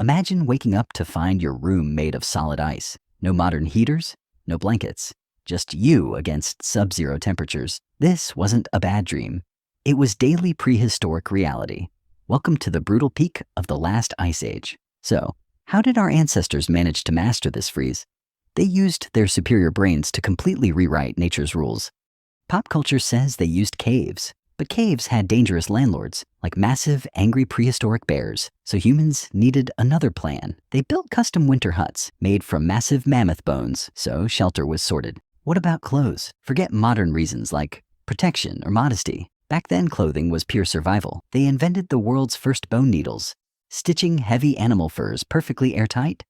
Imagine waking up to find your room made of solid ice. No modern heaters, no blankets, just you against sub-zero temperatures. This wasn't a bad dream. It was daily prehistoric reality. Welcome to the brutal peak of the last ice age. So, how did our ancestors manage to master this freeze? They used their superior brains to completely rewrite nature's rules. Pop culture says they used caves, but caves had dangerous landlords, like massive, angry prehistoric bears, so humans needed another plan. They built custom winter huts made from massive mammoth bones, so shelter was sorted. What about clothes? Forget modern reasons like protection or modesty. Back then, clothing was pure survival. They invented the world's first bone needles, stitching heavy animal furs perfectly airtight,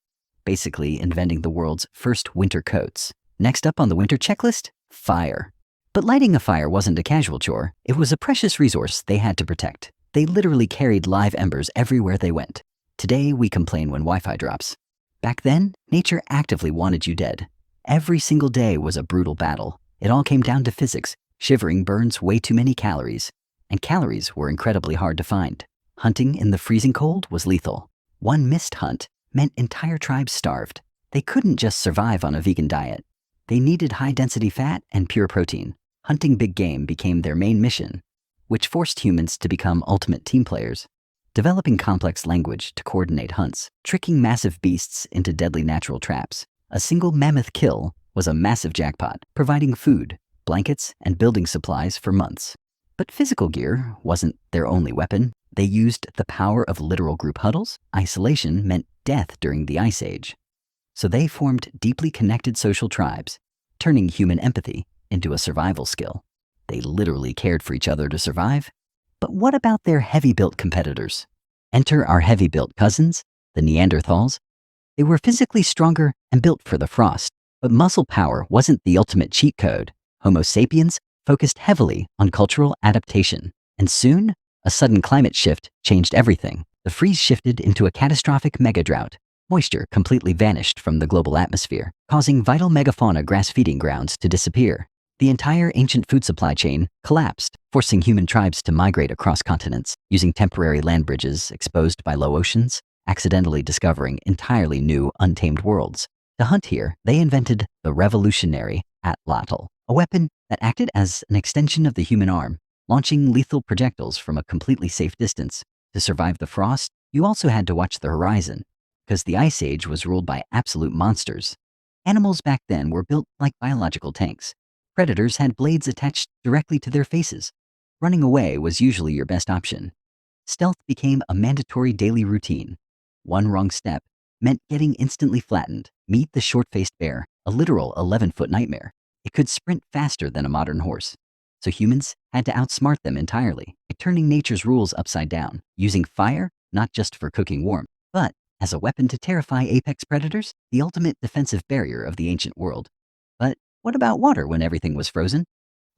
basically inventing the world's first winter coats. Next up on the winter checklist, fire. But lighting a fire wasn't a casual chore. It was a precious resource they had to protect. They literally carried live embers everywhere they went. Today, we complain when Wi-Fi drops. Back then, nature actively wanted you dead. Every single day was a brutal battle. It all came down to physics. Shivering burns way too many calories, and calories were incredibly hard to find. Hunting in the freezing cold was lethal. One missed hunt meant entire tribes starved. They couldn't just survive on a vegan diet. They needed high-density fat and pure protein. Hunting big game became their main mission, which forced humans to become ultimate team players, developing complex language to coordinate hunts, tricking massive beasts into deadly natural traps. A single mammoth kill was a massive jackpot, providing food, blankets, and building supplies for months. But physical gear wasn't their only weapon. They used the power of literal group huddles. Isolation meant death during the Ice Age. So they formed deeply connected social tribes, turning human empathy into a survival skill. They literally cared for each other to survive. But what about their heavy-built competitors? Enter our heavy-built cousins, the Neanderthals. They were physically stronger and built for the frost, but muscle power wasn't the ultimate cheat code. Homo sapiens focused heavily on cultural adaptation, and soon, a sudden climate shift changed everything. The freeze shifted into a catastrophic mega-drought. Moisture completely vanished from the global atmosphere, causing vital megafauna grass-feeding grounds to disappear. The entire ancient food supply chain collapsed, forcing human tribes to migrate across continents, using temporary land bridges exposed by low oceans, accidentally discovering entirely new, untamed worlds. To hunt here, they invented the revolutionary atlatl, a weapon that acted as an extension of the human arm, launching lethal projectiles from a completely safe distance. To survive the frost, you also had to watch the horizon, because the Ice Age was ruled by absolute monsters. Animals back then were built like biological tanks. Predators had blades attached directly to their faces. Running away was usually your best option. Stealth became a mandatory daily routine. One wrong step meant getting instantly flattened. Meet the short-faced bear, a literal 11-foot nightmare. It could sprint faster than a modern horse. So humans had to outsmart them entirely, turning nature's rules upside down, using fire not just for cooking warmth, but as a weapon to terrify apex predators, the ultimate defensive barrier of the ancient world. But what about water when everything was frozen?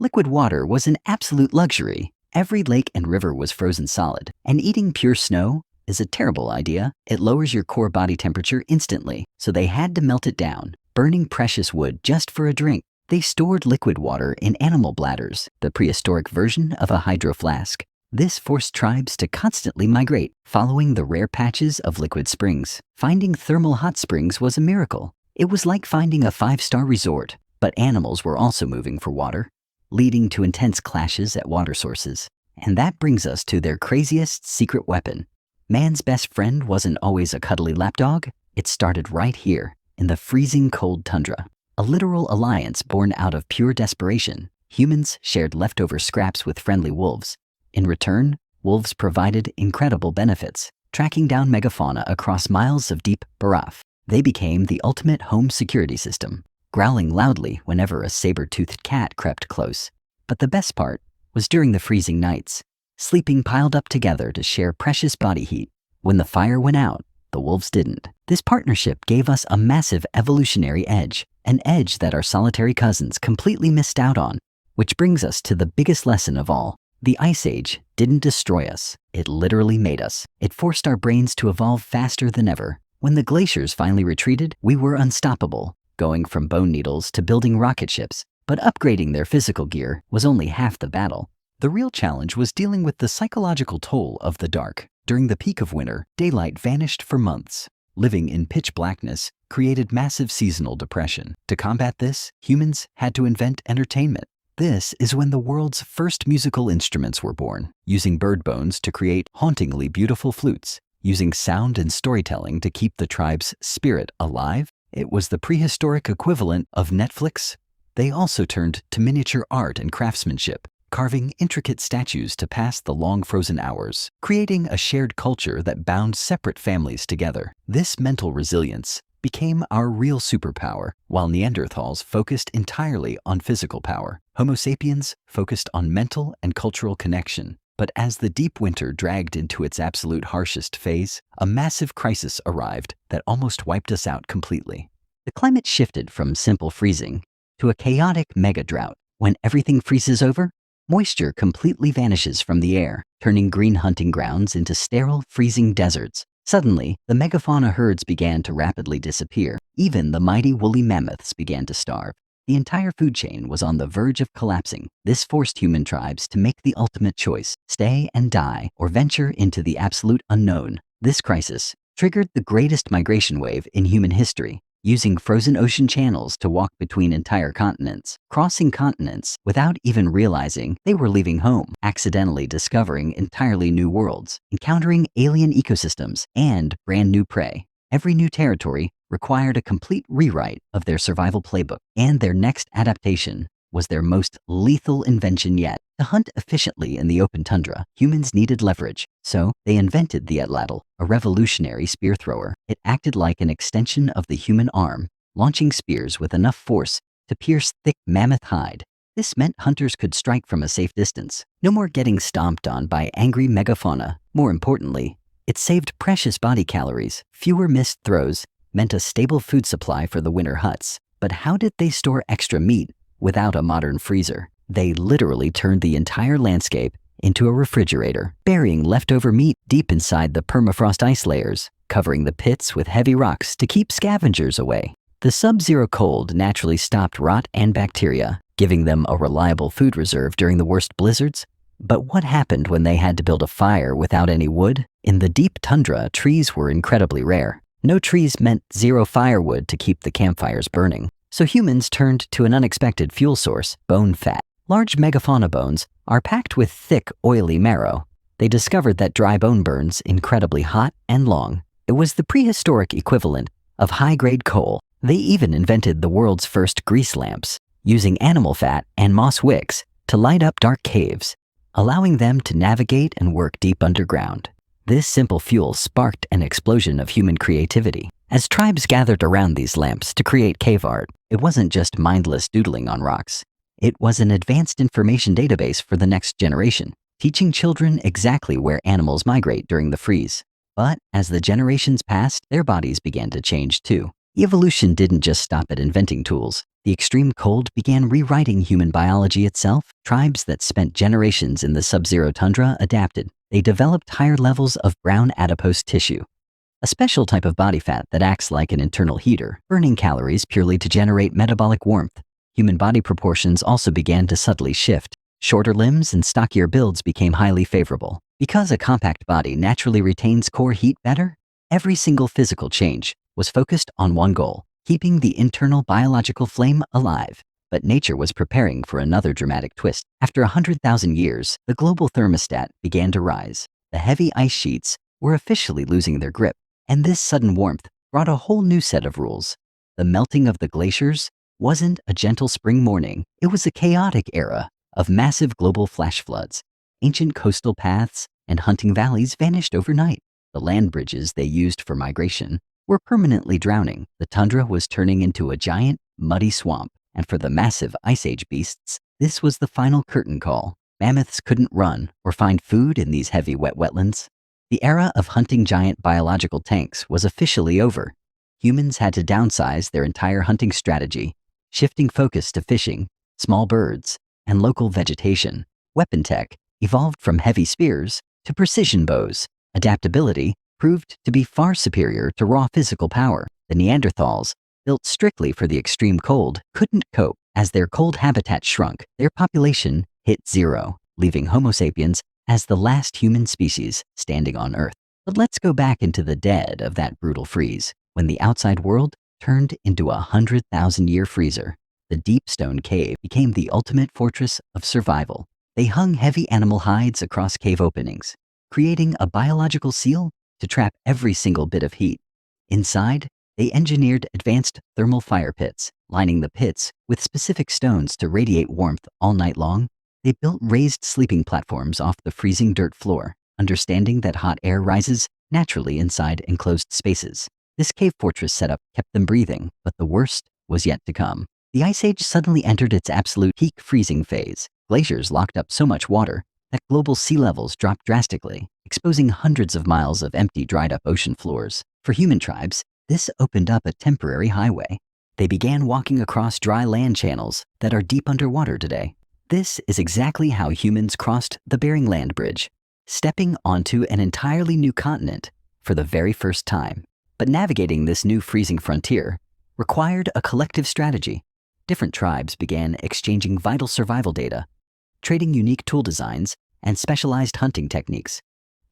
Liquid water was an absolute luxury. Every lake and river was frozen solid, and eating pure snow is a terrible idea. It lowers your core body temperature instantly, so they had to melt it down, burning precious wood just for a drink. They stored liquid water in animal bladders, the prehistoric version of a hydro flask. This forced tribes to constantly migrate, following the rare patches of liquid springs. Finding thermal hot springs was a miracle. It was like finding a 5-star resort, but animals were also moving for water, leading to intense clashes at water sources. And that brings us to their craziest secret weapon. Man's best friend wasn't always a cuddly lapdog. It started right here, in the freezing cold tundra. A literal alliance born out of pure desperation. Humans shared leftover scraps with friendly wolves. In return, wolves provided incredible benefits, tracking down megafauna across miles of deep baraff. They became the ultimate home security system, growling loudly whenever a saber-toothed cat crept close. But the best part was during the freezing nights, sleeping piled up together to share precious body heat. When the fire went out, the wolves didn't. This partnership gave us a massive evolutionary edge, an edge that our solitary cousins completely missed out on. Which brings us to the biggest lesson of all. The Ice Age didn't destroy us. It literally made us. It forced our brains to evolve faster than ever. When the glaciers finally retreated, we were unstoppable, going from bone needles to building rocket ships. But upgrading their physical gear was only half the battle. The real challenge was dealing with the psychological toll of the dark. During the peak of winter, daylight vanished for months. Living in pitch blackness created massive seasonal depression. To combat this, humans had to invent entertainment. This is when the world's first musical instruments were born, using bird bones to create hauntingly beautiful flutes. Using sound and storytelling to keep the tribe's spirit alive, it was the prehistoric equivalent of Netflix. They also turned to miniature art and craftsmanship, carving intricate statues to pass the long frozen hours, creating a shared culture that bound separate families together. This mental resilience became our real superpower, while Neanderthals focused entirely on physical power. Homo sapiens focused on mental and cultural connection. But as the deep winter dragged into its absolute harshest phase, a massive crisis arrived that almost wiped us out completely. The climate shifted from simple freezing to a chaotic mega drought. When everything freezes over, moisture completely vanishes from the air, turning green hunting grounds into sterile, freezing deserts. Suddenly, the megafauna herds began to rapidly disappear. Even the mighty woolly mammoths began to starve. The entire food chain was on the verge of collapsing. This forced human tribes to make the ultimate choice: stay and die, or venture into the absolute unknown. This crisis triggered the greatest migration wave in human history, using frozen ocean channels to walk between entire continents, crossing continents without even realizing they were leaving home, accidentally discovering entirely new worlds, encountering alien ecosystems, and brand new prey. Every new territory required a complete rewrite of their survival playbook, and their next adaptation was their most lethal invention yet. To hunt efficiently in the open tundra, humans needed leverage, so they invented the atlatl, a revolutionary spear thrower. It acted like an extension of the human arm, launching spears with enough force to pierce thick mammoth hide. This meant hunters could strike from a safe distance. No more getting stomped on by angry megafauna. More importantly, it saved precious body calories. Fewer missed throws meant a stable food supply for the winter huts. But how did they store extra meat without a modern freezer? They literally turned the entire landscape into a refrigerator, burying leftover meat deep inside the permafrost ice layers, covering the pits with heavy rocks to keep scavengers away. The sub-zero cold naturally stopped rot and bacteria, giving them a reliable food reserve during the worst blizzards. But what happened when they had to build a fire without any wood? In the deep tundra, trees were incredibly rare. No trees meant zero firewood to keep the campfires burning. So humans turned to an unexpected fuel source: bone fat. Large megafauna bones are packed with thick, oily marrow. They discovered that dry bone burns incredibly hot and long. It was the prehistoric equivalent of high-grade coal. They even invented the world's first grease lamps, using animal fat and moss wicks to light up dark caves, allowing them to navigate and work deep underground. This simple fuel sparked an explosion of human creativity. As tribes gathered around these lamps to create cave art, it wasn't just mindless doodling on rocks. It was an advanced information database for the next generation, teaching children exactly where animals migrate during the freeze. But as the generations passed, their bodies began to change too. Evolution didn't just stop at inventing tools. The extreme cold began rewriting human biology itself. Tribes that spent generations in the sub-zero tundra adapted. They developed higher levels of brown adipose tissue, a special type of body fat that acts like an internal heater, burning calories purely to generate metabolic warmth. Human body proportions also began to subtly shift. Shorter limbs and stockier builds became highly favorable. Because a compact body naturally retains core heat better, every single physical change was focused on one goal: keeping the internal biological flame alive. But nature was preparing for another dramatic twist. After 100,000 years, the global thermostat began to rise. The heavy ice sheets were officially losing their grip, and this sudden warmth brought a whole new set of rules. The melting of the glaciers wasn't a gentle spring morning. It was a chaotic era of massive global flash floods. Ancient coastal paths and hunting valleys vanished overnight. The land bridges they used for migration were permanently drowning. The tundra was turning into a giant, muddy swamp. And for the massive Ice Age beasts, this was the final curtain call. Mammoths couldn't run or find food in these heavy wet wetlands. The era of hunting giant biological tanks was officially over. Humans had to downsize their entire hunting strategy, shifting focus to fishing, small birds, and local vegetation. Weapon tech evolved from heavy spears to precision bows. Adaptability proved to be far superior to raw physical power. The Neanderthals, built strictly for the extreme cold, couldn't cope. As their cold habitat shrunk, their population hit zero, leaving Homo sapiens as the last human species standing on Earth. But let's go back into the dead of that brutal freeze, when the outside world turned into a 100,000-year freezer. The deep stone cave became the ultimate fortress of survival. They hung heavy animal hides across cave openings, creating a biological seal to trap every single bit of heat. Inside, they engineered advanced thermal fire pits, lining the pits with specific stones to radiate warmth all night long. They built raised sleeping platforms off the freezing dirt floor, understanding that hot air rises naturally inside enclosed spaces. This cave fortress setup kept them breathing, but the worst was yet to come. The Ice Age suddenly entered its absolute peak freezing phase. Glaciers locked up so much water that global sea levels dropped drastically, exposing hundreds of miles of empty, dried-up ocean floors. For human tribes, this opened up a temporary highway. They began walking across dry land channels that are deep underwater today. This is exactly how humans crossed the Bering Land Bridge, stepping onto an entirely new continent for the very first time. But navigating this new freezing frontier required a collective strategy. Different tribes began exchanging vital survival data, trading unique tool designs and specialized hunting techniques.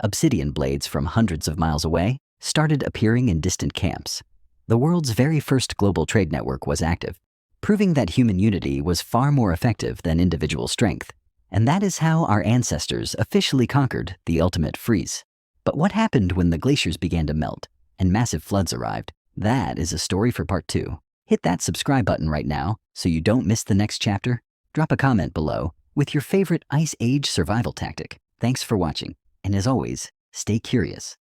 Obsidian blades from hundreds of miles away started appearing in distant camps. The world's very first global trade network was active, proving that human unity was far more effective than individual strength. And that is how our ancestors officially conquered the ultimate freeze. But what happened when the glaciers began to melt and massive floods arrived? That is a story for part 2. Hit that subscribe button right now so you don't miss the next chapter. Drop a comment below with your favorite Ice Age survival tactic. Thanks for watching, and as always, stay curious.